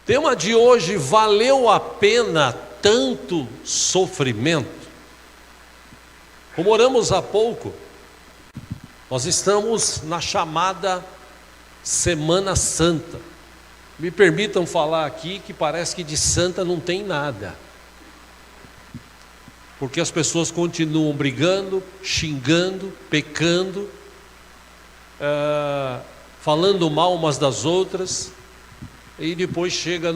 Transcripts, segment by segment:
Tema de hoje: valeu a pena tanto sofrimento? Como oramos há pouco, nós estamos na chamada Semana Santa. Me permitam falar aqui que parece que de santa não tem nada, porque as pessoas continuam brigando, xingando, pecando, falando mal umas das outras. E depois chega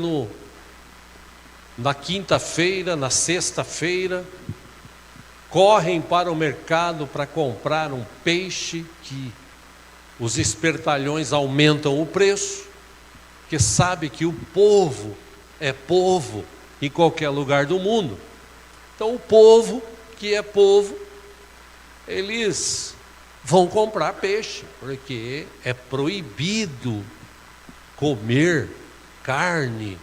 na quinta-feira, na sexta-feira, correm para o mercado para comprar um peixe que os espertalhões aumentam o preço, porque sabe que o povo é povo em qualquer lugar do mundo. Então o povo que é povo, eles vão comprar peixe, porque é proibido comer carne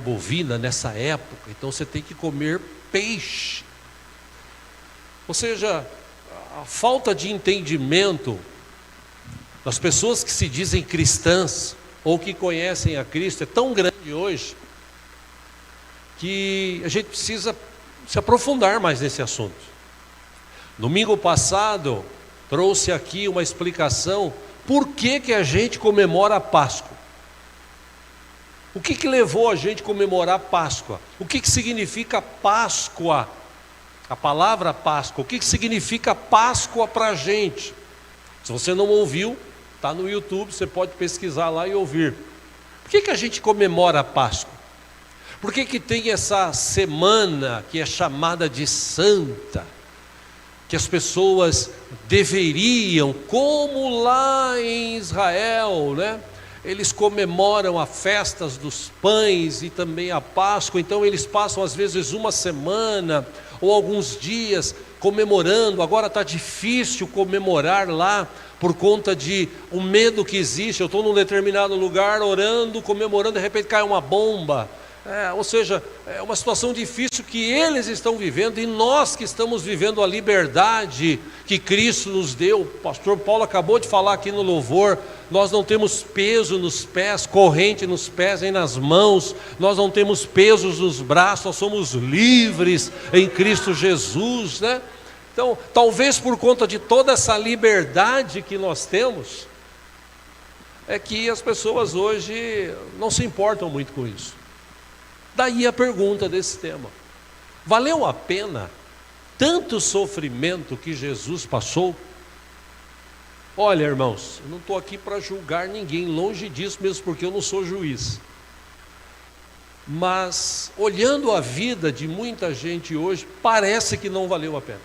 bovina nessa época, então você tem que comer peixe. Ou seja, a falta de entendimento das pessoas que se dizem cristãs ou que conhecem a Cristo é tão grande hoje que a gente precisa se aprofundar mais nesse assunto. Domingo passado trouxe aqui uma explicação por que a gente comemora a Páscoa. O que levou a gente a comemorar a Páscoa? O que significa Páscoa? A palavra Páscoa, o que significa Páscoa para a gente? Se você não ouviu, está no YouTube, você pode pesquisar lá e ouvir. Por que a gente comemora a Páscoa? Por que tem essa semana que é chamada de Santa? Que as pessoas deveriam, como lá em Israel, né? Eles comemoram as festas dos pães e também a Páscoa, então eles passam às vezes uma semana ou alguns dias comemorando. Agora está difícil comemorar lá por conta de o medo que existe. Eu estou num determinado lugar orando, comemorando, de repente cai uma bomba. Ou seja, é uma situação difícil que eles estão vivendo, e nós que estamos vivendo a liberdade que Cristo nos deu. O pastor Paulo acabou de falar aqui no louvor, nós não temos peso nos pés, corrente nos pés nem nas mãos, nós não temos pesos nos braços, nós somos livres em Cristo Jesus, né? Então, talvez por conta de toda essa liberdade que nós temos, é que as pessoas hoje não se importam muito com isso. Daí a pergunta desse tema: valeu a pena tanto sofrimento que Jesus passou? Olha, irmãos, eu não estou aqui para julgar ninguém, longe disso, mesmo porque eu não sou juiz. Mas, olhando a vida de muita gente hoje, parece que não valeu a pena.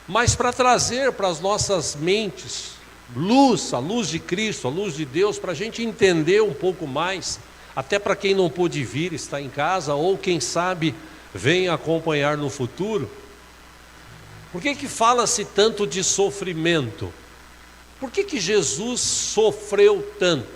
Mas para trazer para as nossas mentes luz, a luz de Cristo, a luz de Deus, para a gente entender um pouco mais, até para quem não pôde vir, está em casa, ou quem sabe vem acompanhar no futuro. Por que fala-se tanto de sofrimento? Por que Jesus sofreu tanto?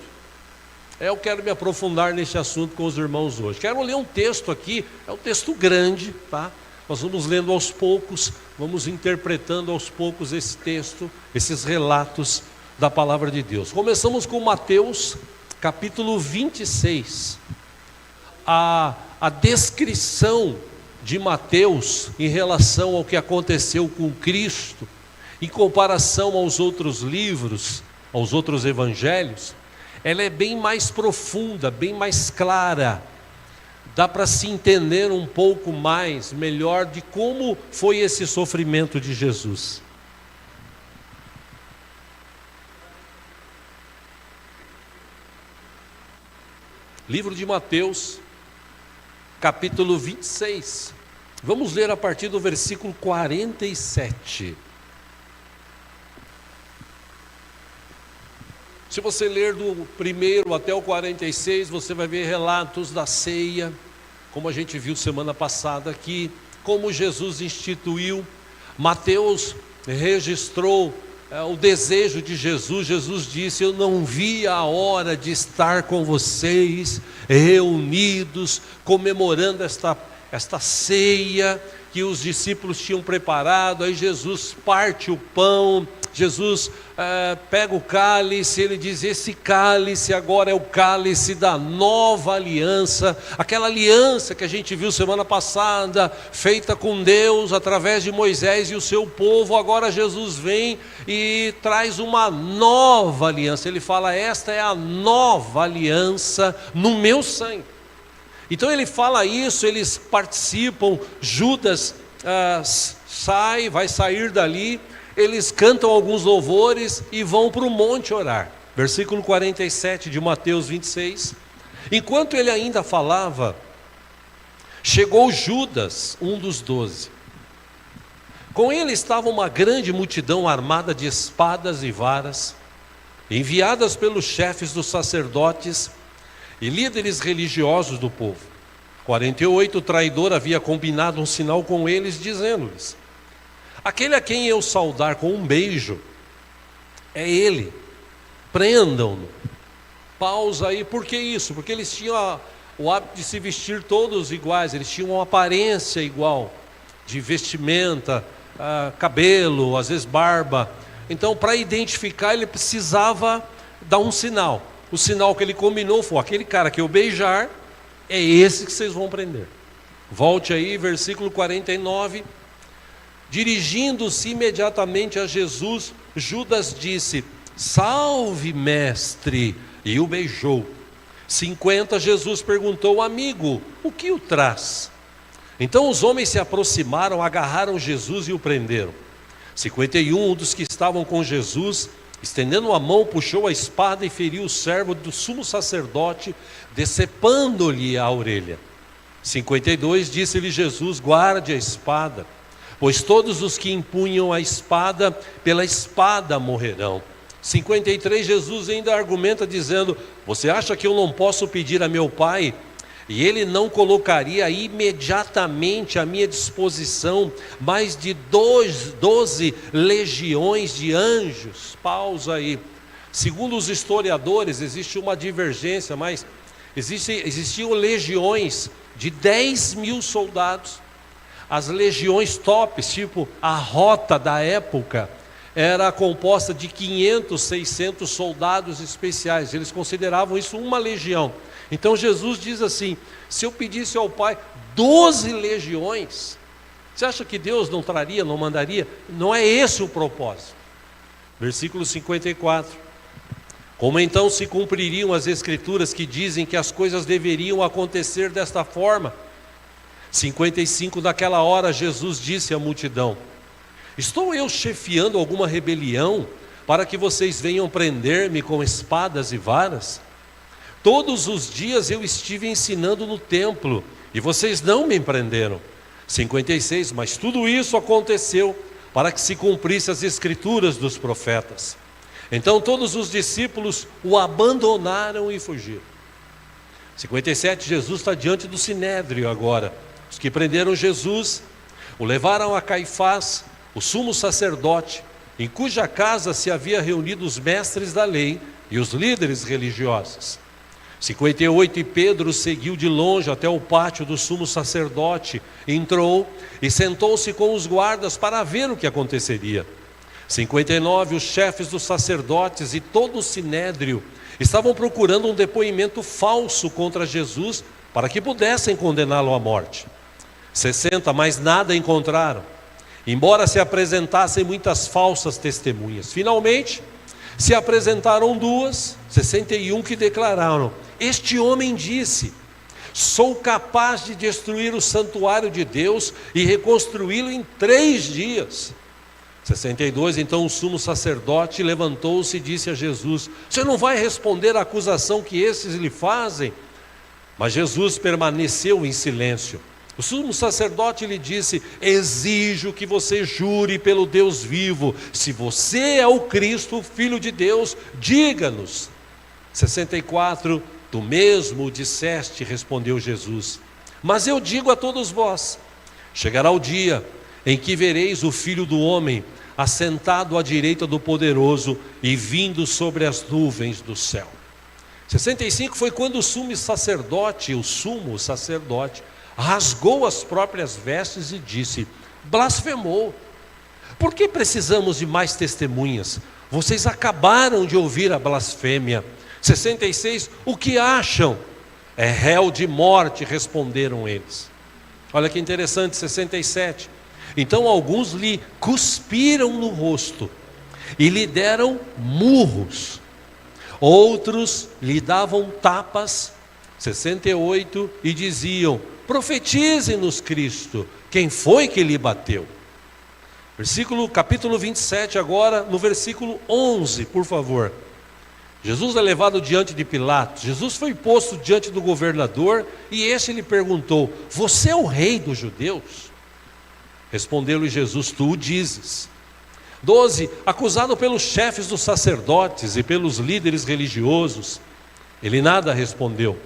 Eu quero me aprofundar nesse assunto com os irmãos hoje. Quero ler um texto aqui, é um texto grande, tá? Nós vamos lendo aos poucos, vamos interpretando aos poucos esse texto, esses relatos da palavra de Deus. Começamos com Mateus capítulo 26, a descrição de Mateus em relação ao que aconteceu com Cristo, em comparação aos outros livros, aos outros evangelhos, ela é bem mais profunda, bem mais clara, dá para se entender um pouco mais, melhor, de como foi esse sofrimento de Jesus. Livro de Mateus, capítulo 26. Vamos ler a partir do versículo 47. Se você ler do 1 até o 46, você vai ver relatos da ceia, como a gente viu semana passada aqui, como Jesus instituiu. Mateus registrou o desejo de Jesus. Jesus disse: eu não vi a hora de estar com vocês reunidos, comemorando esta ceia que os discípulos tinham preparado. Aí Jesus parte o pão, Jesus pega o cálice, ele diz: esse cálice agora é o cálice da nova aliança, aquela aliança que a gente viu semana passada, feita com Deus através de Moisés e o seu povo. Agora Jesus vem e traz uma nova aliança. Ele fala: esta é a nova aliança no meu sangue. Então ele fala isso, eles participam. Judas vai sair dali, eles cantam alguns louvores e vão para o monte orar. Versículo 47 de Mateus 26. Enquanto ele ainda falava, chegou Judas, um dos 12. Com ele estava uma grande multidão armada de espadas e varas, enviadas pelos chefes dos sacerdotes e líderes religiosos do povo. 48, o traidor havia combinado um sinal com eles, dizendo-lhes: aquele a quem eu saudar com um beijo, é ele, prendam-no. Pausa aí, por que isso? Porque eles tinham o hábito de se vestir todos iguais, eles tinham uma aparência igual, de vestimenta, cabelo, às vezes barba. Então, para identificar, ele precisava dar um sinal. O sinal que ele combinou foi: aquele cara que eu beijar, é esse que vocês vão prender. Volte aí, versículo 49. Dirigindo-se imediatamente a Jesus, Judas disse: salve, mestre, e o beijou. 50, Jesus perguntou: amigo, o que o traz? Então os homens se aproximaram, agarraram Jesus e o prenderam. 51, um dos que estavam com Jesus, estendendo a mão, puxou a espada e feriu o servo do sumo sacerdote, decepando-lhe a orelha. 52, disse-lhe Jesus: guarde a espada, pois todos os que empunham a espada, pela espada morrerão. 53, Jesus ainda argumenta dizendo: você acha que eu não posso pedir a meu Pai, e Ele não colocaria imediatamente à minha disposição mais de 12 legiões de anjos? Pausa aí. Segundo os historiadores, existe uma divergência, mas existiam legiões de 10 mil soldados. As legiões tops, tipo a rota da época, era composta de 500, 600 soldados especiais. Eles consideravam isso uma legião. Então Jesus diz assim: se eu pedisse ao Pai 12 legiões, você acha que Deus não traria, não mandaria? Não é esse o propósito. Versículo 54. Como então se cumpririam as escrituras que dizem que as coisas deveriam acontecer desta forma? 55, naquela hora Jesus disse à multidão: estou eu chefiando alguma rebelião para que vocês venham prender-me com espadas e varas? Todos os dias eu estive ensinando no templo e vocês não me prenderam. 56, mas tudo isso aconteceu para que se cumprisse as escrituras dos profetas. Então todos os discípulos o abandonaram e fugiram. 57, Jesus está diante do sinédrio agora. Os que prenderam Jesus o levaram a Caifás, o sumo sacerdote, em cuja casa se havia reunido os mestres da lei e os líderes religiosos. 58, e Pedro seguiu de longe até o pátio do sumo sacerdote, entrou e sentou-se com os guardas para ver o que aconteceria. 59, os chefes dos sacerdotes e todo o sinédrio estavam procurando um depoimento falso contra Jesus para que pudessem condená-lo à morte. 60, mas nada encontraram, embora se apresentassem muitas falsas testemunhas. Finalmente se apresentaram 2, 61, que declararam: este homem disse: sou capaz de destruir o santuário de Deus e reconstruí-lo em 3 dias. 62, então o sumo sacerdote levantou-se e disse a Jesus: você não vai responder à acusação que esses lhe fazem? Mas Jesus permaneceu em silêncio. O sumo sacerdote lhe disse: exijo que você jure pelo Deus vivo, se você é o Cristo, o Filho de Deus, diga-nos. 64, tu mesmo o disseste, respondeu Jesus. Mas eu digo a todos vós, Chegará o dia em que vereis o Filho do Homem assentado à direita do Poderoso e vindo sobre as nuvens do céu. 65 foi quando o sumo sacerdote, rasgou as próprias vestes e disse: blasfemou. Por que precisamos de mais testemunhas? Vocês acabaram de ouvir a blasfêmia. 66, o que acham? É réu de morte, responderam eles. Olha que interessante, 67. Então alguns lhe cuspiram no rosto e lhe deram murros. Outros lhe davam tapas, 68, e diziam: profetize-nos, Cristo, quem foi que lhe bateu? Capítulo 27 agora, no versículo 11, por favor. Jesus é levado diante de Pilatos. Jesus foi posto diante do governador e este lhe perguntou: você é o rei dos judeus? Respondeu-lhe Jesus: tu o dizes. 12, acusado pelos chefes dos sacerdotes e pelos líderes religiosos, ele nada respondeu.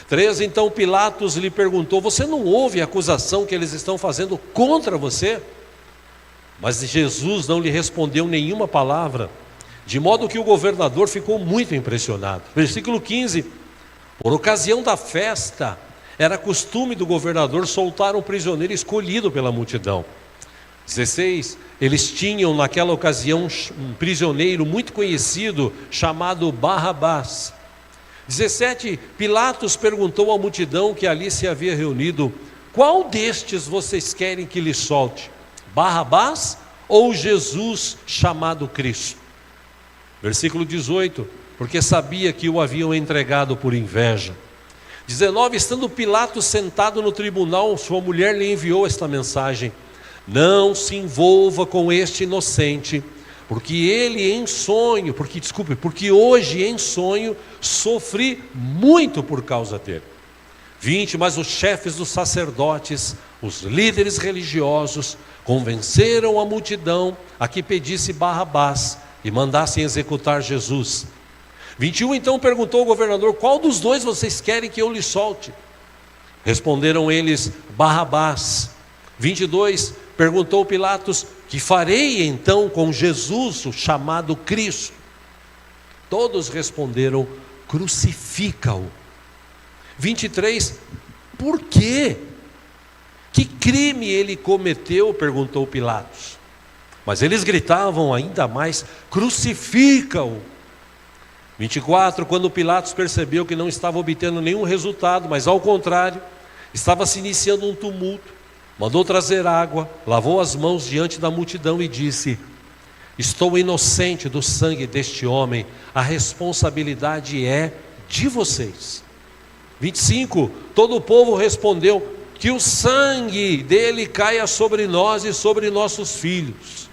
13, então Pilatos lhe perguntou: você não ouve a acusação que eles estão fazendo contra você? Mas Jesus não lhe respondeu nenhuma palavra, de modo que o governador ficou muito impressionado. Versículo 15, por ocasião da festa, era costume do governador soltar um prisioneiro escolhido pela multidão. 16, eles tinham naquela ocasião um prisioneiro muito conhecido, chamado Barrabás. 17, Pilatos perguntou à multidão que ali se havia reunido: qual destes vocês querem que lhe solte? Barrabás ou Jesus chamado Cristo? Versículo 18, porque sabia que o haviam entregado por inveja. 19, estando Pilatos sentado no tribunal, sua mulher lhe enviou esta mensagem: não se envolva com este inocente, porque hoje em sonho sofri muito por causa dele. 20, mas os chefes dos sacerdotes, os líderes religiosos, convenceram a multidão a que pedisse Barrabás e mandassem executar Jesus. 21, então perguntou o governador: qual dos dois vocês querem que eu lhe solte? Responderam eles: Barrabás. 22, perguntou Pilatos: que farei então com Jesus, o chamado Cristo? Todos responderam: crucifica-o. 23, por quê? Que crime ele cometeu? Perguntou Pilatos. Mas eles gritavam ainda mais: crucifica-o. 24, quando Pilatos percebeu que não estava obtendo nenhum resultado, mas ao contrário, estava se iniciando um tumulto, mandou trazer água, lavou as mãos diante da multidão e disse: estou inocente do sangue deste homem, a responsabilidade é de vocês. 25, todo o povo respondeu: que o sangue dele caia sobre nós e sobre nossos filhos.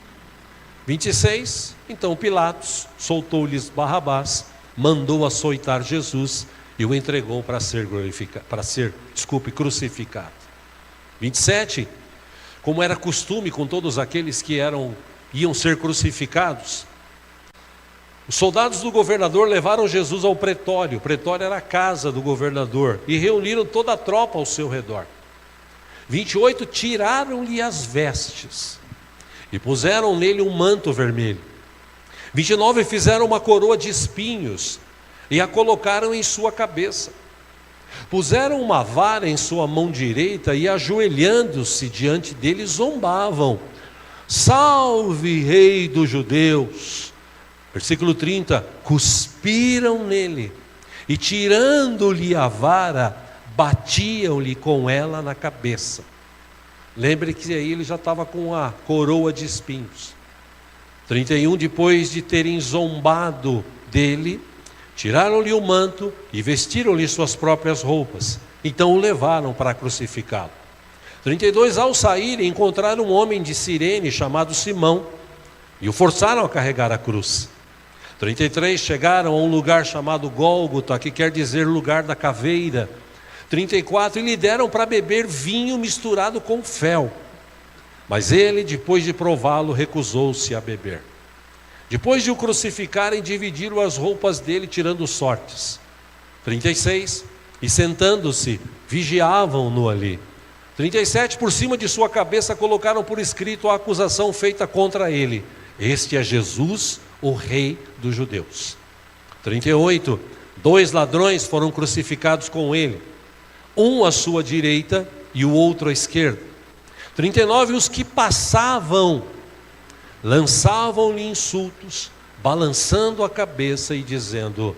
26, então Pilatos soltou-lhes Barrabás, mandou açoitar Jesus e o entregou para ser crucificado. 27, como era costume com todos aqueles que iam ser crucificados, os soldados do governador levaram Jesus ao pretório. O pretório era a casa do governador, e reuniram toda a tropa ao seu redor. 28, tiraram-lhe as vestes e puseram nele um manto vermelho. 29, fizeram uma coroa de espinhos e a colocaram em sua cabeça. Puseram uma vara em sua mão direita e, ajoelhando-se diante dele, zombavam: salve, rei dos judeus. Versículo 30, cuspiram nele e, tirando-lhe a vara, batiam-lhe com ela na cabeça. Lembre que aí ele já estava com a coroa de espinhos. 31, depois de terem zombado dele, tiraram-lhe o manto e vestiram-lhe suas próprias roupas. Então o levaram para crucificá-lo. 32, ao saírem, encontraram um homem de Cirene chamado Simão e o forçaram a carregar a cruz. 33, chegaram a um lugar chamado Gólgota, que quer dizer lugar da caveira. 34, e lhe deram para beber vinho misturado com fel. Mas ele, depois de prová-lo, recusou-se a beber. Depois de o crucificarem, dividiram as roupas dele, tirando sortes. 36, e sentando-se, vigiavam-no ali. 37, por cima de sua cabeça colocaram por escrito a acusação feita contra ele: este é Jesus, o rei dos judeus. 38, 2 ladrões foram crucificados com ele, um à sua direita e o outro à esquerda. 39, os que passavam lançavam-lhe insultos, balançando a cabeça e dizendo: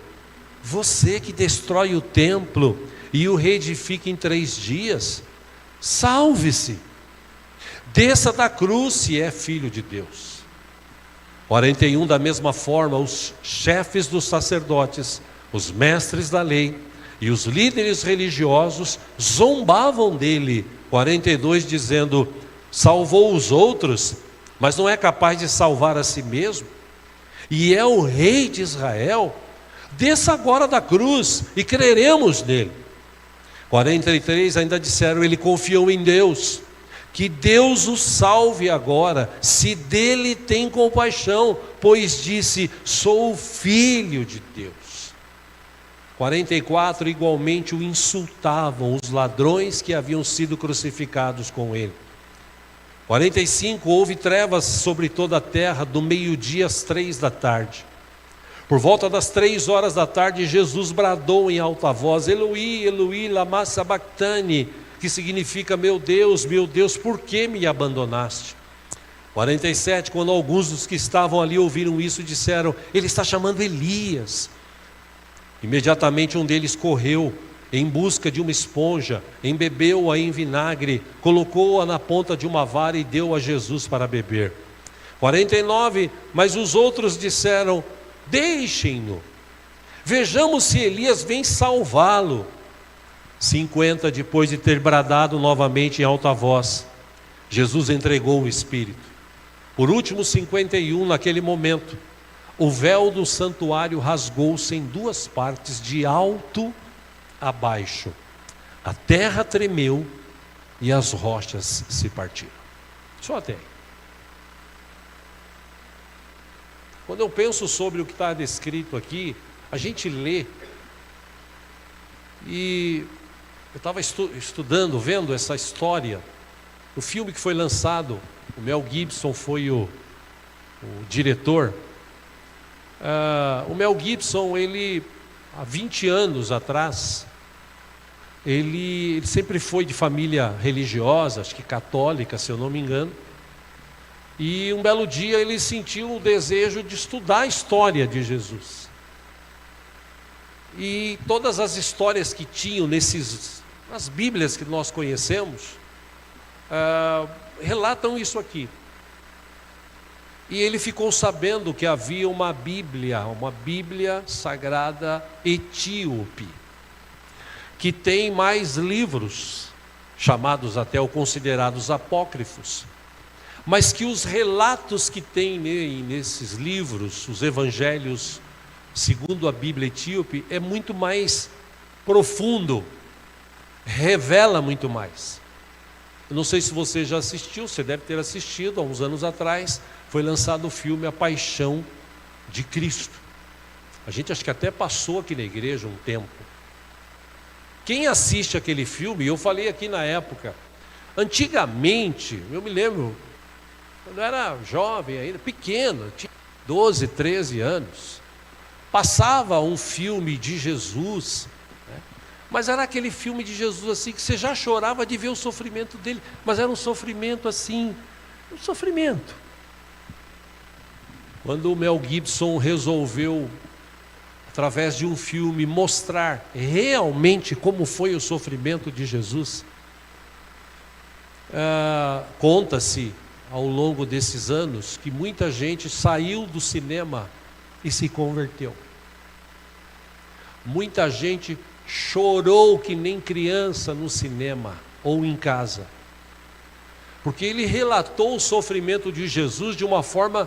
você que destrói o templo e o reedifica em 3 dias, salve-se, desça da cruz se é filho de Deus. 41, da mesma forma, os chefes dos sacerdotes, os mestres da lei e os líderes religiosos zombavam dele. 42, dizendo: salvou os outros, mas não é capaz de salvar a si mesmo, e é o rei de Israel, desça agora da cruz e creremos nele. 43, ainda disseram: ele confiou em Deus, que Deus o salve agora, se dele tem compaixão, pois disse: sou filho de Deus. 44, igualmente o insultavam os ladrões que haviam sido crucificados com ele. 45, houve trevas sobre toda a terra, do meio-dia às 3 da tarde. Por volta das 3 horas da tarde, Jesus bradou em alta voz: Eloi, Eloi, lama sabachthani, que significa: meu Deus, por que me abandonaste? 47, quando alguns dos que estavam ali ouviram isso, disseram: ele está chamando Elias. Imediatamente um deles correu em busca de uma esponja, embebeu-a em vinagre, colocou-a na ponta de uma vara e deu a Jesus para beber. 49, mas os outros disseram: deixem-no, vejamos se Elias vem salvá-lo. 50, depois de ter bradado novamente em alta voz, Jesus entregou o Espírito. Por último, 51, naquele momento, o véu do santuário rasgou-se em 2 partes, de alto a baixo. A terra tremeu e as rochas se partiram. Só até aí. Quando eu penso sobre o que está descrito aqui, a gente lê, e eu estava estudando, vendo essa história, o filme que foi lançado, o Mel Gibson foi o diretor. O Mel Gibson, ele, há 20 anos atrás, ele sempre foi de família religiosa, acho que católica, se eu não me engano, e um belo dia ele sentiu o desejo de estudar a história de Jesus. E todas as histórias que tinham nas Bíblias que nós conhecemos, relatam isso aqui. E ele ficou sabendo que havia uma Bíblia sagrada etíope, que tem mais livros, chamados até ou considerados apócrifos, mas que os relatos que tem nesses livros, os evangelhos segundo a Bíblia etíope, é muito mais profundo, revela muito mais. Eu não sei se você já assistiu, você deve ter assistido, há uns anos atrás, foi lançado o filme A Paixão de Cristo. A gente acho que até passou aqui na igreja um tempo. Quem assiste aquele filme, eu falei aqui na época, antigamente, eu me lembro, quando eu era jovem ainda, pequeno, tinha 12, 13 anos, passava um filme de Jesus, né? Mas era aquele filme de Jesus assim, que você já chorava de ver o sofrimento dele, mas era um sofrimento assim, um sofrimento. Quando o Mel Gibson resolveu, através de um filme, mostrar realmente como foi o sofrimento de Jesus, conta-se ao longo desses anos que muita gente saiu do cinema e se converteu. Muita gente chorou que nem criança no cinema ou em casa, porque ele relatou o sofrimento de Jesus de uma forma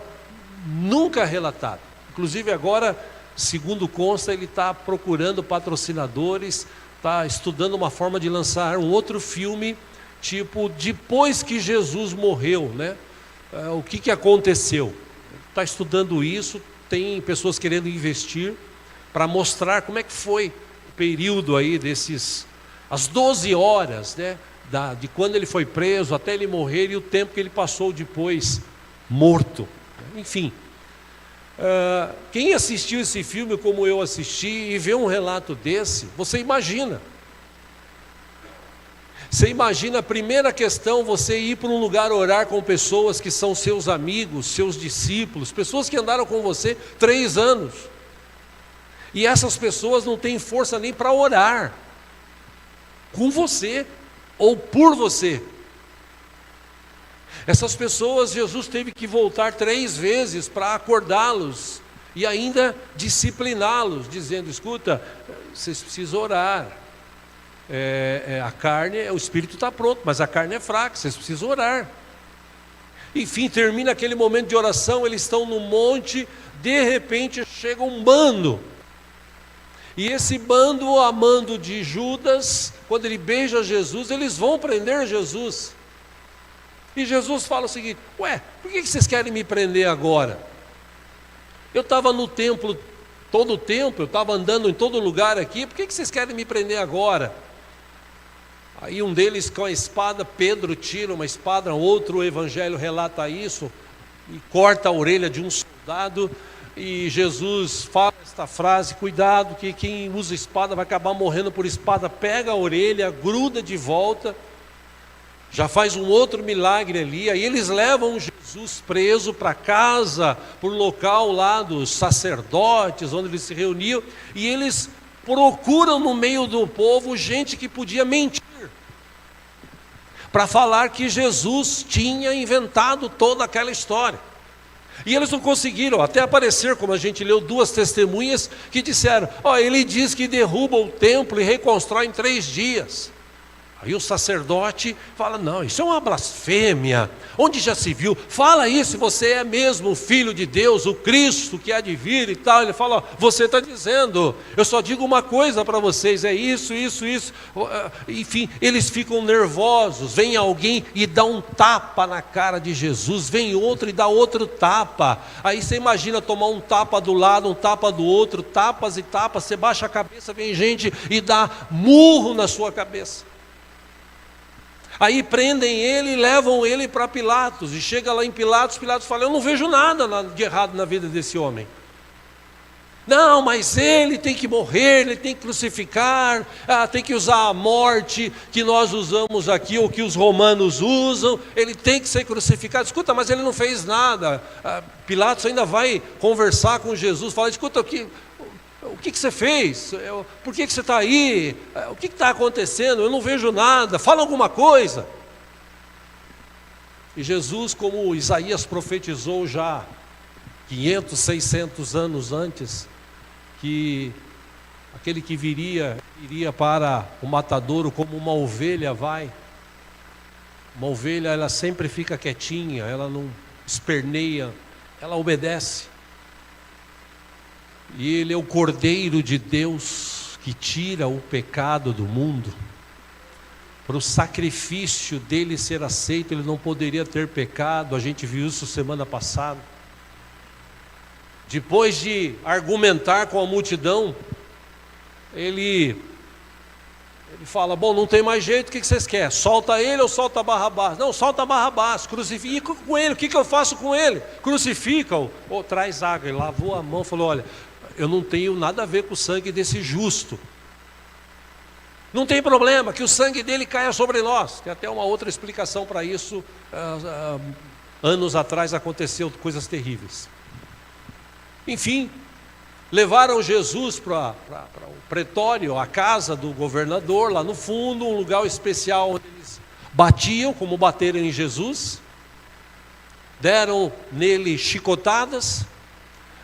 nunca relatada. Inclusive agora, segundo consta, ele está procurando patrocinadores, está estudando uma forma de lançar um outro filme, tipo, depois que Jesus morreu, né? O que aconteceu? Está estudando isso, tem pessoas querendo investir para mostrar como é que foi o período aí as 12 horas, né, de quando ele foi preso até ele morrer e o tempo que ele passou depois morto. Enfim, quem assistiu esse filme como eu assisti e vê um relato desse, você imagina. Você imagina a primeira questão, você ir para um lugar orar com pessoas que são seus amigos, seus discípulos, pessoas que andaram com você 3 anos. E essas pessoas não têm força nem para orar com você ou por você. Essas pessoas, Jesus teve que voltar 3 vezes para acordá-los e ainda discipliná-los, dizendo: escuta, vocês precisam orar. A carne, o espírito está pronto, mas a carne é fraca, vocês precisam orar. Enfim, termina aquele momento de oração, eles estão no monte, de repente chega um bando. E esse bando, a mando de Judas, quando ele beija Jesus, eles vão prender Jesus. E Jesus fala o seguinte: ué, por que vocês querem me prender agora? Eu estava no templo todo o tempo, eu estava andando em todo lugar aqui, por que vocês querem me prender agora? Aí um deles com a espada, Pedro tira uma espada, outro evangelho relata isso, e corta a orelha de um soldado, e Jesus fala esta frase: cuidado que quem usa espada vai acabar morrendo por espada. Pega a orelha, gruda de volta, já faz um outro milagre ali. Aí eles levam Jesus preso para casa, para o local lá dos sacerdotes, onde eles se reuniam, e eles procuram no meio do povo gente que podia mentir, para falar que Jesus tinha inventado toda aquela história. E eles não conseguiram, até aparecer, como a gente leu, 2 testemunhas que disseram: ele diz que derruba o templo e reconstrói em 3 dias. Aí o sacerdote fala: não, isso é uma blasfêmia, onde já se viu? Fala isso, se você é mesmo o Filho de Deus, o Cristo que há de vir e tal. Ele fala: você está dizendo, eu só digo uma coisa para vocês, é isso. Enfim, eles ficam nervosos, vem alguém e dá um tapa na cara de Jesus, vem outro e dá outro tapa. Aí você imagina tomar um tapa do lado, um tapa do outro, tapas e tapas, você baixa a cabeça, vem gente e dá murro na sua cabeça. Aí prendem ele e levam ele para Pilatos, e chega lá em Pilatos, Pilatos fala: eu não vejo nada de errado na vida desse homem. Não, mas ele tem que morrer, ele tem que crucificar, tem que usar a morte que nós usamos aqui, ou que os romanos usam, ele tem que ser crucificado. Escuta, mas ele não fez nada. Pilatos ainda vai conversar com Jesus, fala: escuta, o que você fez? Por que você está aí? O que está acontecendo? Eu não vejo nada, fala alguma coisa. E Jesus, como Isaías profetizou já 500, 600 anos antes, que aquele que iria para o matadouro como uma ovelha vai. Uma ovelha, ela sempre fica quietinha, ela não esperneia, ela obedece. E ele é o Cordeiro de Deus que tira o pecado do mundo. Para o sacrifício dele ser aceito, ele não poderia ter pecado. A gente viu isso semana passada. Depois de argumentar com a multidão, ele fala: bom, não tem mais jeito, o que vocês querem? Solta ele ou solta Barrabás? Não, solta Barrabás, crucifica com ele. O que eu faço com ele? Crucifica-o. Traz água. Ele lavou a mão e falou: olha, eu não tenho nada a ver com o sangue desse justo. Não tem problema, que o sangue dele caia sobre nós. Tem até uma outra explicação para isso. Anos atrás aconteceu coisas terríveis. Enfim, levaram Jesus para o pretório, a casa do governador, lá no fundo, um lugar especial onde eles batiam, como bateram em Jesus. Deram nele chicotadas.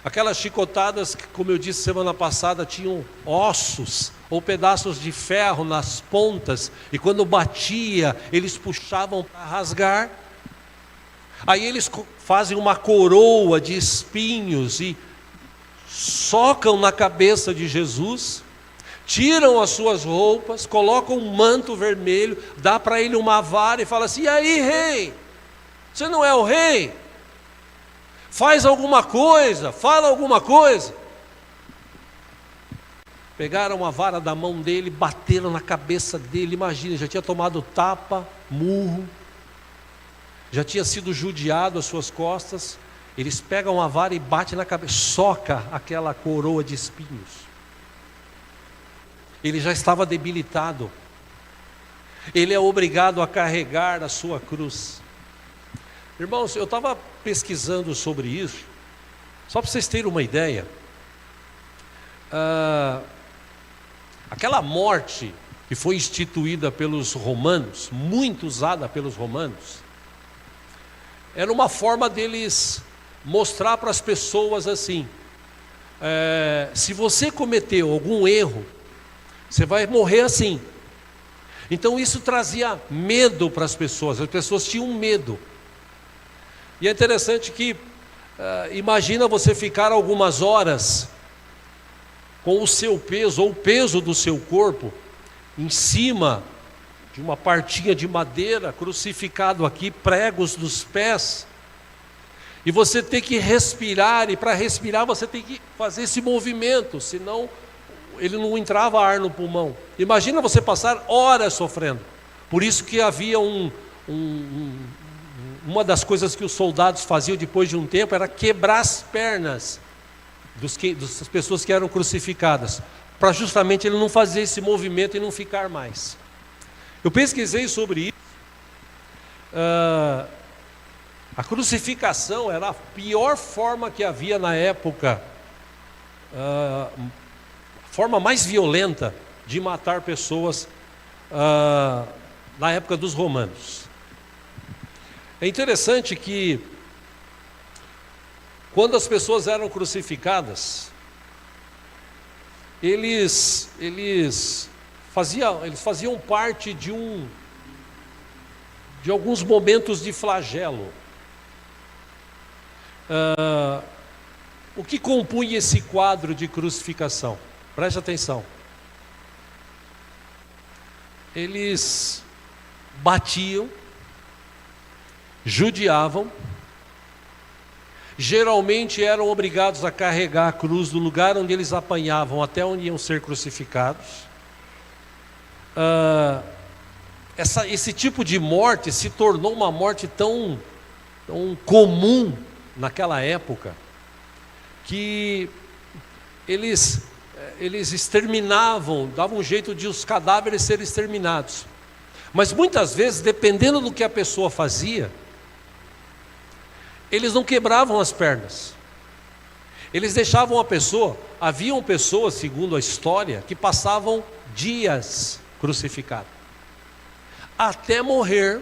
Aquelas chicotadas que, como eu disse semana passada, tinham ossos ou pedaços de ferro nas pontas, e quando batia, eles puxavam para rasgar. Aí eles fazem uma coroa de espinhos e socam na cabeça de Jesus, tiram as suas roupas, colocam um manto vermelho, dá para ele uma vara e fala assim: e aí, rei? Você não é o rei? Faz alguma coisa, fala alguma coisa. pegaram a vara da mão dele, bateram na cabeça dele. Imagina, já tinha tomado tapa, murro, já tinha sido judiado às suas costas. Eles pegam a vara e batem na cabeça, soca aquela coroa de espinhos. Ele já estava debilitado. Ele é obrigado a carregar a sua cruz. Irmãos, eu estava pesquisando sobre isso, só para vocês terem uma ideia. Aquela morte que foi instituída pelos romanos, muito usada pelos romanos, era uma forma deles mostrar para as pessoas assim: se você cometeu algum erro, você vai morrer assim. Então isso trazia medo para as pessoas tinham medo. E é interessante que, imagina você ficar algumas horas com o seu peso, ou o peso do seu corpo, em cima de uma partinha de madeira, crucificado aqui, pregos nos pés, e você tem que respirar, e para respirar você tem que fazer esse movimento, senão ele não entrava ar no pulmão. Imagina você passar horas sofrendo. Por isso que havia uma das coisas que os soldados faziam depois de um tempo, era quebrar as pernas das pessoas que eram crucificadas, para justamente ele não fazer esse movimento e não ficar mais. Eu pesquisei sobre isso. A crucificação era a pior forma que havia na época, a forma mais violenta de matar pessoas na época dos romanos. É interessante que, quando as pessoas eram crucificadas, eles faziam parte de alguns momentos de flagelo. O que compunha esse quadro de crucificação? Preste atenção. Eles batiam, judiavam, geralmente eram obrigados a carregar a cruz do lugar onde eles apanhavam até onde iam ser crucificados. Esse tipo de morte se tornou uma morte tão comum naquela época, que eles exterminavam, davam um jeito de os cadáveres serem exterminados. Mas muitas vezes, dependendo do que a pessoa fazia, eles não quebravam as pernas. Eles deixavam a pessoa. Haviam pessoas, segundo a história, que passavam dias crucificados, até morrer,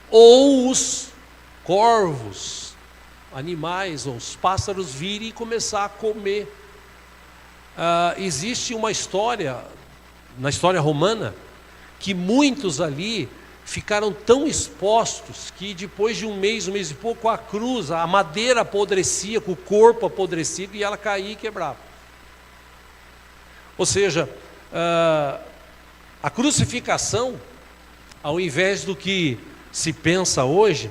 ou os corvos, animais, ou os pássaros virem e começar a comer. Existe uma história, na história romana, que muitos ali ficaram tão expostos que depois de um mês e pouco, a cruz, a madeira apodrecia, com o corpo apodrecido, e ela caía e quebrava. Ou seja, a crucificação, ao invés do que se pensa hoje,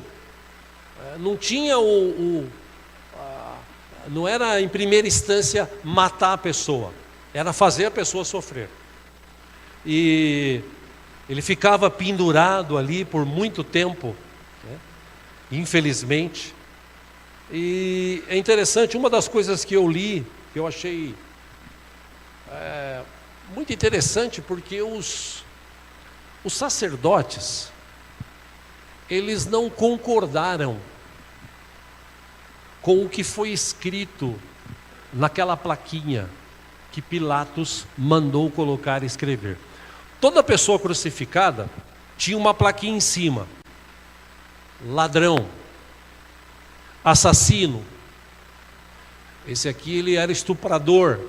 não tinha não era em primeira instância matar a pessoa, era fazer a pessoa sofrer. E ele ficava pendurado ali por muito tempo, né? Infelizmente. E é interessante, uma das coisas que eu li, que eu achei muito interessante, porque os sacerdotes, eles não concordaram com o que foi escrito naquela plaquinha que Pilatos mandou colocar e escrever. Toda pessoa crucificada tinha uma plaquinha em cima: ladrão, assassino. Esse aqui, ele era estuprador.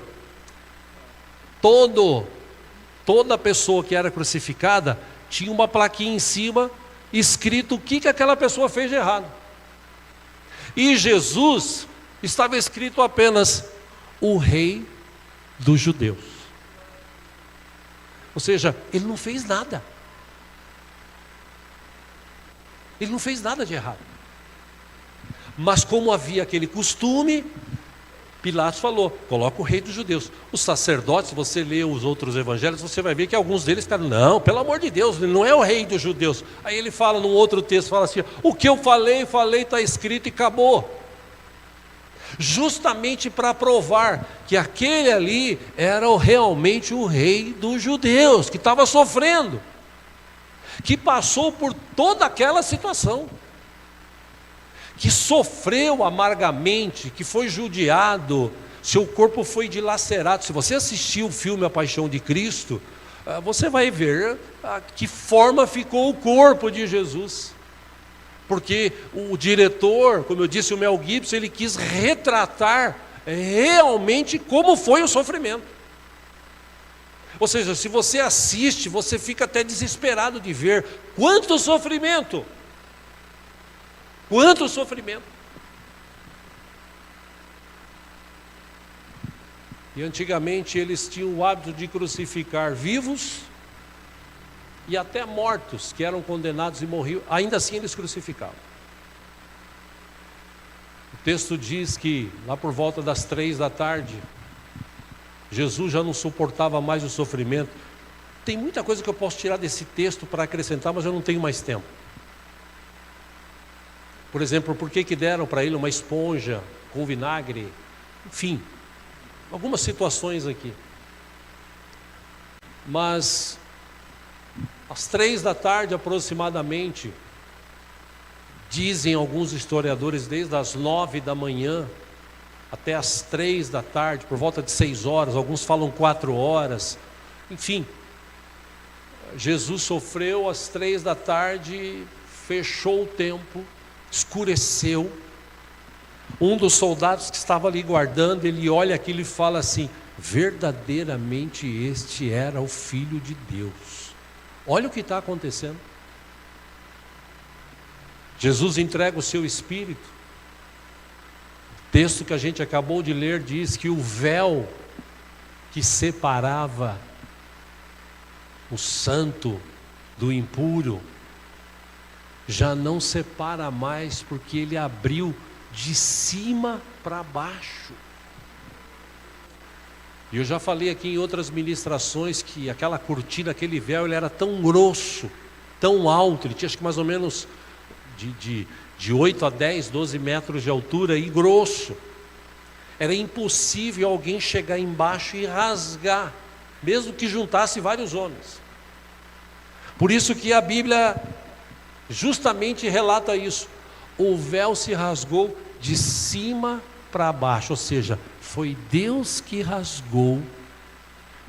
Toda pessoa que era crucificada tinha uma plaquinha em cima escrito o que aquela pessoa fez de errado. E Jesus estava escrito apenas: o Rei dos Judeus. Ou seja, ele não fez nada. Ele não fez nada de errado. Mas como havia aquele costume, Pilatos falou, coloca o rei dos judeus. Os sacerdotes, se você lê os outros evangelhos, você vai ver que alguns deles ficaram, não, pelo amor de Deus, ele não é o rei dos judeus. Aí ele fala num outro texto, fala assim, o que eu falei, está escrito e acabou. Justamente para provar que aquele ali era realmente o rei dos judeus, que estava sofrendo, que passou por toda aquela situação, que sofreu amargamente, que foi judiado, seu corpo foi dilacerado. Se você assistiu o filme A Paixão de Cristo, você vai ver que forma ficou o corpo de Jesus. Porque o diretor, como eu disse, o Mel Gibson, ele quis retratar realmente como foi o sofrimento. Ou seja, se você assiste, você fica até desesperado de ver quanto sofrimento. Quanto sofrimento! E antigamente eles tinham o hábito de crucificar vivos e até mortos que eram condenados e morriam, ainda assim eles crucificavam. O texto diz que lá por volta das 3 da tarde, Jesus já não suportava mais o sofrimento. Tem muita coisa que eu posso tirar desse texto para acrescentar, mas eu não tenho mais tempo. Por exemplo, por que deram para ele uma esponja com vinagre? Enfim, algumas situações aqui. Mas, às 3 da tarde aproximadamente, dizem alguns historiadores, desde as 9 da manhã até as 3 da tarde, por volta de 6 horas, alguns falam 4 horas, enfim, Jesus sofreu às 3 da tarde, fechou o templo, escureceu. Um dos soldados que estava ali guardando, ele olha aquilo e fala assim, verdadeiramente este era o Filho de Deus. Olha o que está acontecendo. Jesus entrega o seu Espírito. O texto que a gente acabou de ler diz que o véu que separava o santo do impuro já não separa mais, porque ele abriu de cima para baixo. E eu já falei aqui em outras ministrações que aquela cortina, aquele véu, ele era tão grosso, tão alto, ele tinha acho que mais ou menos de 8 a 10, 12 metros de altura e grosso. Era impossível alguém chegar embaixo e rasgar, mesmo que juntasse vários homens. Por isso que a Bíblia justamente relata isso. O véu se rasgou de cima para baixo, ou seja, foi Deus que rasgou,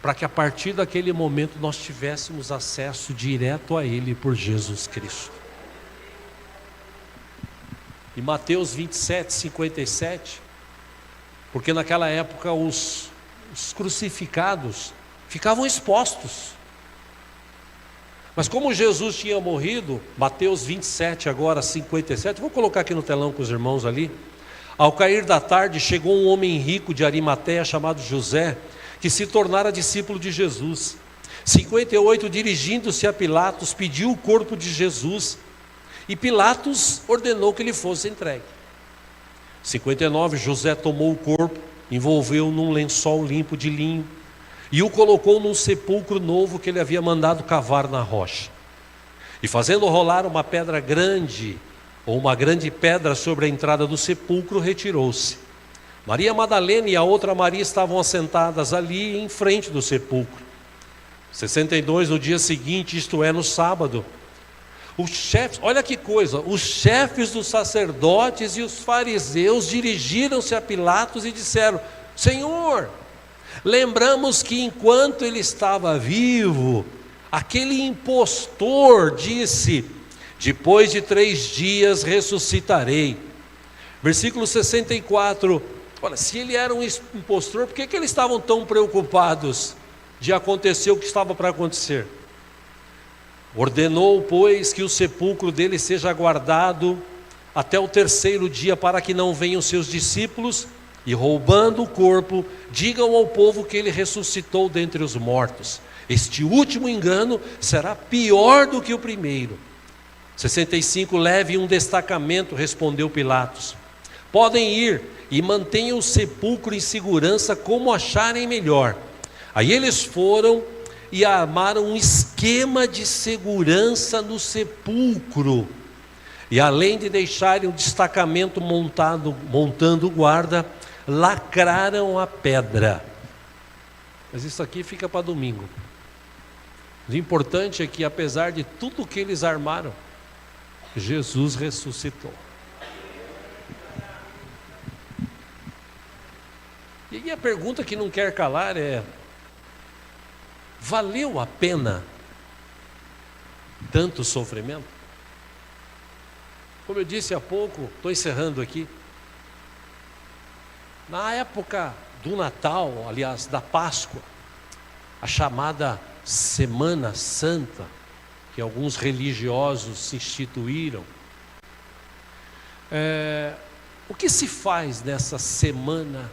para que a partir daquele momento nós tivéssemos acesso direto a Ele por Jesus Cristo. Em Mateus 27, 57, porque naquela época os crucificados ficavam expostos. Mas como Jesus tinha morrido, Mateus 27 agora 57, vou colocar aqui no telão com os irmãos ali. Ao cair da tarde chegou um homem rico de Arimateia chamado José, que se tornara discípulo de Jesus. 58, dirigindo-se a Pilatos, pediu o corpo de Jesus, e Pilatos ordenou que ele fosse entregue. 59, José tomou o corpo, envolveu num lençol limpo de linho, e o colocou num sepulcro novo que ele havia mandado cavar na rocha. E fazendo rolar uma pedra grande, ou uma grande pedra sobre a entrada do sepulcro, retirou-se. Maria Madalena e a outra Maria estavam assentadas ali em frente do sepulcro. 62, no dia seguinte, isto é, no sábado, os chefes, olha que coisa, os chefes dos sacerdotes e os fariseus dirigiram-se a Pilatos e disseram: Senhor, lembramos que enquanto ele estava vivo, aquele impostor disse: depois de 3 dias ressuscitarei. Versículo 64, olha, se ele era um impostor, por que eles estavam tão preocupados de acontecer o que estava para acontecer? Ordenou, pois, que o sepulcro dele seja guardado até o 3º dia, para que não venham seus discípulos e, roubando o corpo, digam ao povo que ele ressuscitou dentre os mortos. Este último engano será pior do que o primeiro. 65, leve um destacamento, respondeu Pilatos, Podem ir e mantenham o sepulcro em segurança como acharem melhor. Aí eles foram e armaram um esquema de segurança no sepulcro. E além de deixarem o destacamento montando guarda, lacraram a pedra. Mas isso aqui fica para domingo. O importante é que, apesar de tudo que eles armaram, Jesus ressuscitou. E aí a pergunta que não quer calar é: valeu a pena tanto sofrimento? Como eu disse há pouco, estou encerrando aqui. Na época do Natal, aliás, da Páscoa, a chamada Semana Santa, que alguns religiosos se instituíram, o que se faz nessa Semana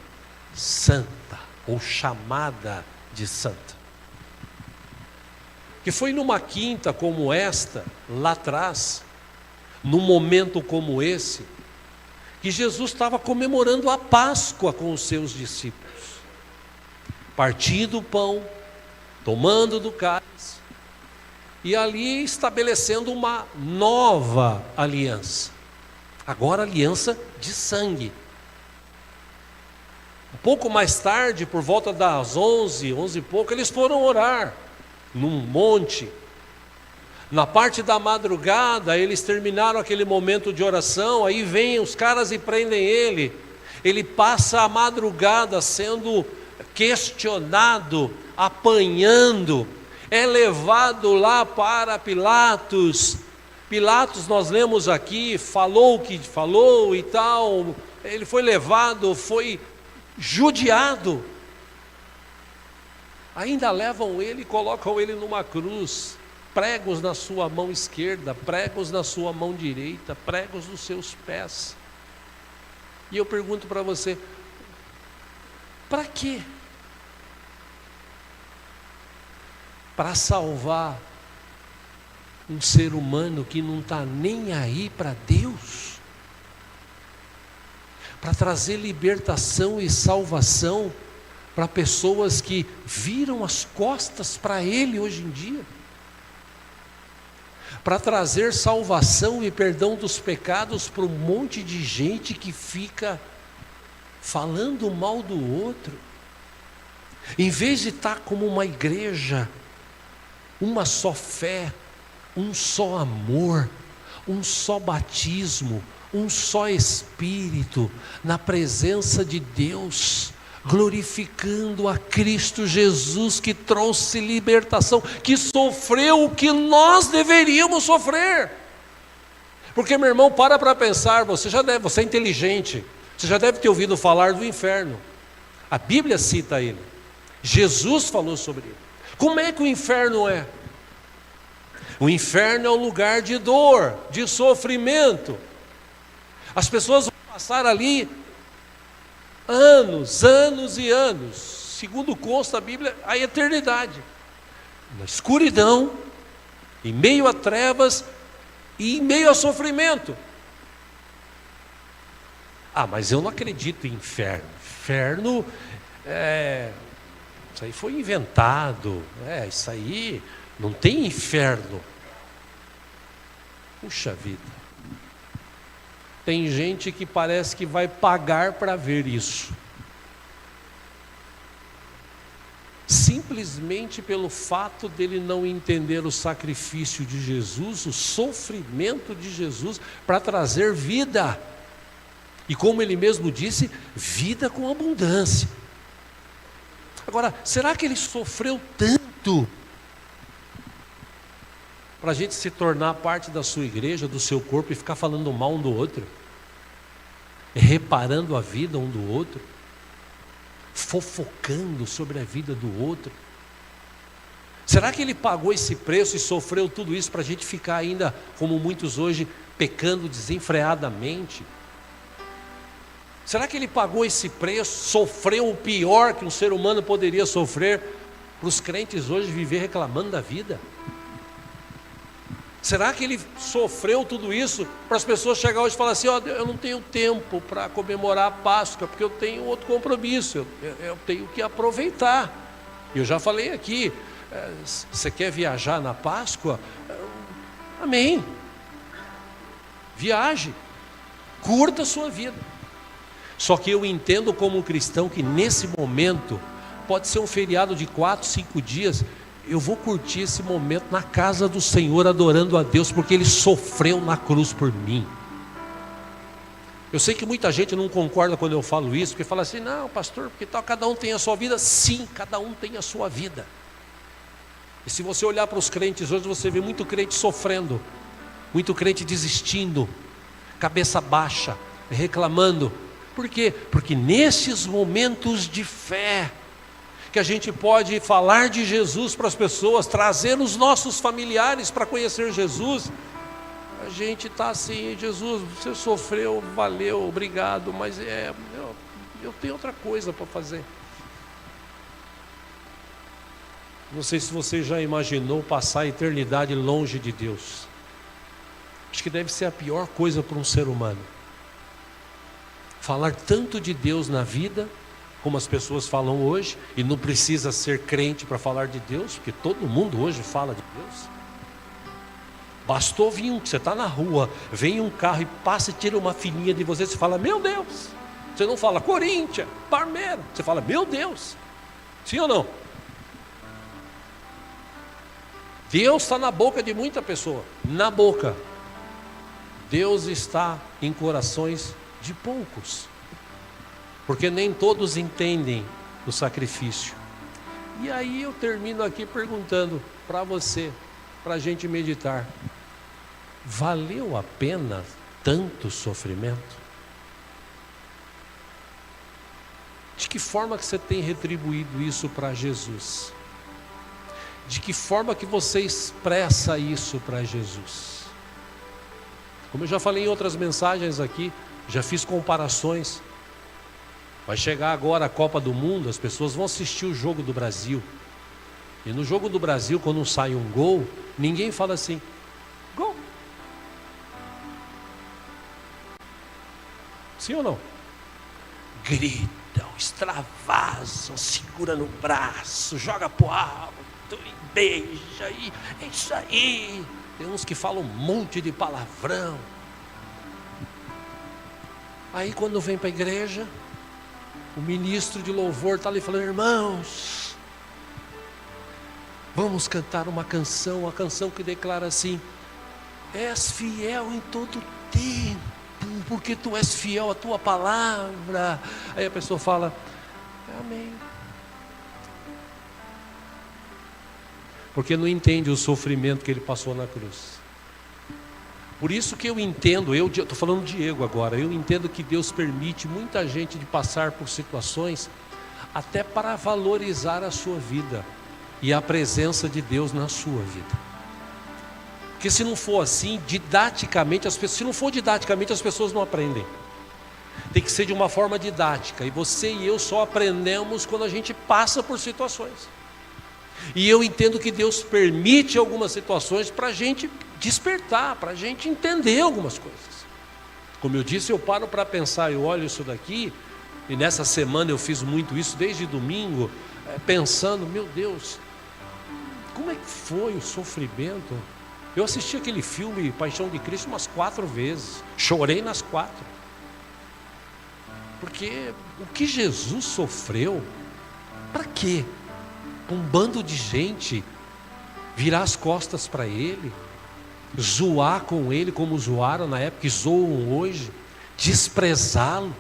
Santa, ou chamada de Santa? Que foi numa quinta como esta, lá atrás, num momento como esse, que Jesus estava comemorando a Páscoa com os seus discípulos, partindo o pão, tomando do cálice, e ali estabelecendo uma nova aliança, agora aliança de sangue. Um pouco mais tarde, por volta das 11 e pouco, eles foram orar num monte. Na parte da madrugada, eles terminaram aquele momento de oração, aí vêm os caras e prendem ele. Ele passa a madrugada sendo questionado, apanhando, é levado lá para Pilatos. Pilatos, nós lemos aqui, falou o que falou e tal, ele foi levado, foi judiado. Ainda levam ele e colocam ele numa cruz, pregos na sua mão esquerda, pregos na sua mão direita, pregos nos seus pés. E eu pergunto para você, para quê? Para salvar um ser humano que não está nem aí para Deus? Para trazer libertação e salvação para pessoas que viram as costas para Ele hoje em dia? Para trazer salvação e perdão dos pecados para um monte de gente que fica falando mal do outro? Em vez de estar como uma igreja, uma só fé, um só amor, um só batismo, um só Espírito, na presença de Deus, glorificando a Cristo Jesus, que trouxe libertação, que sofreu o que nós deveríamos sofrer. Porque, meu irmão, para pensar, você é inteligente, você já deve ter ouvido falar do inferno. A Bíblia cita ele, Jesus falou sobre ele. Como é que o inferno é? O inferno é um lugar de dor, de sofrimento. As pessoas vão passar ali anos e anos, segundo consta a Bíblia, a eternidade, na escuridão, em meio a trevas e em meio a sofrimento. Mas eu não acredito em inferno. Inferno, isso aí foi inventado, isso aí não tem inferno. Puxa vida. Tem gente que parece que vai pagar para ver isso. Simplesmente pelo fato dele não entender o sacrifício de Jesus, o sofrimento de Jesus para trazer vida. E como ele mesmo disse, vida com abundância. Agora, será que ele sofreu tanto para a gente se tornar parte da sua igreja, do seu corpo e ficar falando mal um do outro? Reparando a vida um do outro? Fofocando sobre a vida do outro? Será que ele pagou esse preço e sofreu tudo isso para a gente ficar ainda, como muitos hoje, pecando desenfreadamente? Será que ele pagou esse preço, sofreu o pior que um ser humano poderia sofrer, para os crentes hoje viver reclamando da vida? Será que ele sofreu tudo isso para as pessoas chegar hoje e falar assim: ó, eu não tenho tempo para comemorar a Páscoa, porque eu tenho outro compromisso, eu tenho que aproveitar. Eu já falei aqui, você quer viajar na Páscoa? Amém. Viaje, curta a sua vida. Só que eu entendo como cristão que nesse momento, pode ser um feriado de 4, 5 dias, eu vou curtir esse momento na casa do Senhor, adorando a Deus, porque Ele sofreu na cruz por mim. Eu sei que muita gente não concorda quando eu falo isso, porque fala assim: não, pastor, porque tal, cada um tem a sua vida. Sim, cada um tem a sua vida. E se você olhar para os crentes hoje, você vê muito crente sofrendo, muito crente desistindo, cabeça baixa, reclamando. Por quê? Porque nesses momentos de fé, que a gente pode falar de Jesus para as pessoas, trazer os nossos familiares para conhecer Jesus, a gente está assim: Jesus, você sofreu, valeu, obrigado, mas eu tenho outra coisa para fazer. Não sei se você já imaginou passar a eternidade longe de Deus. Acho que deve ser a pior coisa para um ser humano. Falar tanto de Deus na vida, como as pessoas falam hoje, e não precisa ser crente para falar de Deus, porque todo mundo hoje fala de Deus. Bastou vir você está na rua, vem um carro e passa e tira uma filhinha de você fala: meu Deus. Você não fala Corinthians, Palmeiras, você fala: meu Deus. Sim ou não? Deus está na boca de muita pessoa, na boca. Deus está em corações de poucos, porque nem todos entendem o sacrifício. E aí eu termino aqui perguntando para você, para a gente meditar: valeu a pena tanto sofrimento? De que forma que você tem retribuído isso para Jesus? De que forma que você expressa isso para Jesus? Como eu já falei em outras mensagens aqui, já fiz comparações. Vai chegar agora a Copa do Mundo, as pessoas vão assistir o jogo do Brasil. E no jogo do Brasil, quando sai um gol, ninguém fala assim: gol. Sim ou não? Gritam, extravasam, segura no braço, joga pro alto e beija, e é isso aí. Tem uns que falam um monte de palavrão. Aí quando vem para a igreja, o ministro de louvor está ali falando: irmãos, vamos cantar uma canção, a canção que declara assim: és fiel em todo tempo, porque tu és fiel à tua palavra. Aí a pessoa fala: amém. Porque não entende o sofrimento que ele passou na cruz. Por isso que eu entendo, eu estou falando Diego agora, eu entendo que Deus permite muita gente de passar por situações até para valorizar a sua vida e a presença de Deus na sua vida. Porque se não for assim, didaticamente, se não for didaticamente, as pessoas não aprendem. Tem que ser de uma forma didática, e você e eu só aprendemos quando a gente passa por situações. E eu entendo que Deus permite algumas situações para a gente despertar, para a gente entender algumas coisas. Como eu disse, eu paro para pensar, eu olho isso daqui, e nessa semana eu fiz muito isso, desde domingo, pensando: meu Deus, como é que foi o sofrimento? Eu assisti aquele filme Paixão de Cristo umas 4 vezes, chorei nas 4. Porque o que Jesus sofreu, para quê? Um bando de gente virar as costas para ele, zoar com ele como zoaram na época e zoam hoje, desprezá-lo.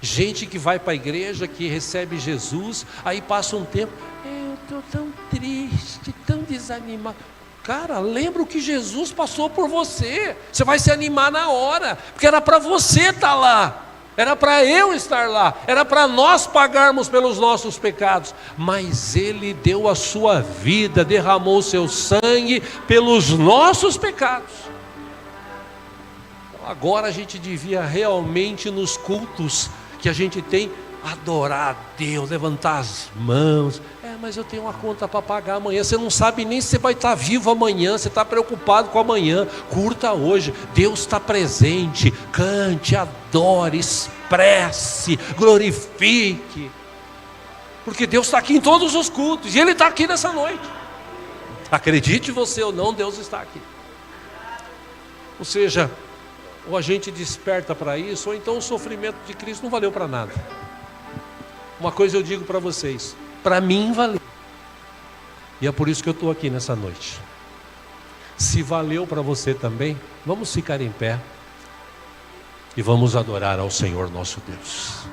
Gente que vai para a igreja, que recebe Jesus, aí passa um tempo: eu estou tão triste, tão desanimado. Cara, lembra o que Jesus passou por você. Você vai se animar na hora, porque era para você estar lá. Era para eu estar lá, era para nós pagarmos pelos nossos pecados, mas Ele deu a sua vida, derramou o seu sangue pelos nossos pecados. Agora a gente devia realmente, nos cultos que a gente tem, adorar a Deus, levantar as mãos: é mas eu tenho uma conta para pagar amanhã. Você não sabe nem se você vai estar vivo amanhã. Você está preocupado com amanhã. Curta hoje. Deus está presente. Cante, adore, expresse, glorifique. Porque Deus está aqui em todos os cultos. E Ele está aqui nessa noite. Acredite você ou não, Deus está aqui. Ou seja, ou a gente desperta para isso, ou então o sofrimento de Cristo não valeu para nada. Uma coisa eu digo para vocês, para mim valeu. E é por isso que eu estou aqui nessa noite. Se valeu para você também, vamos ficar em pé e vamos adorar ao Senhor nosso Deus.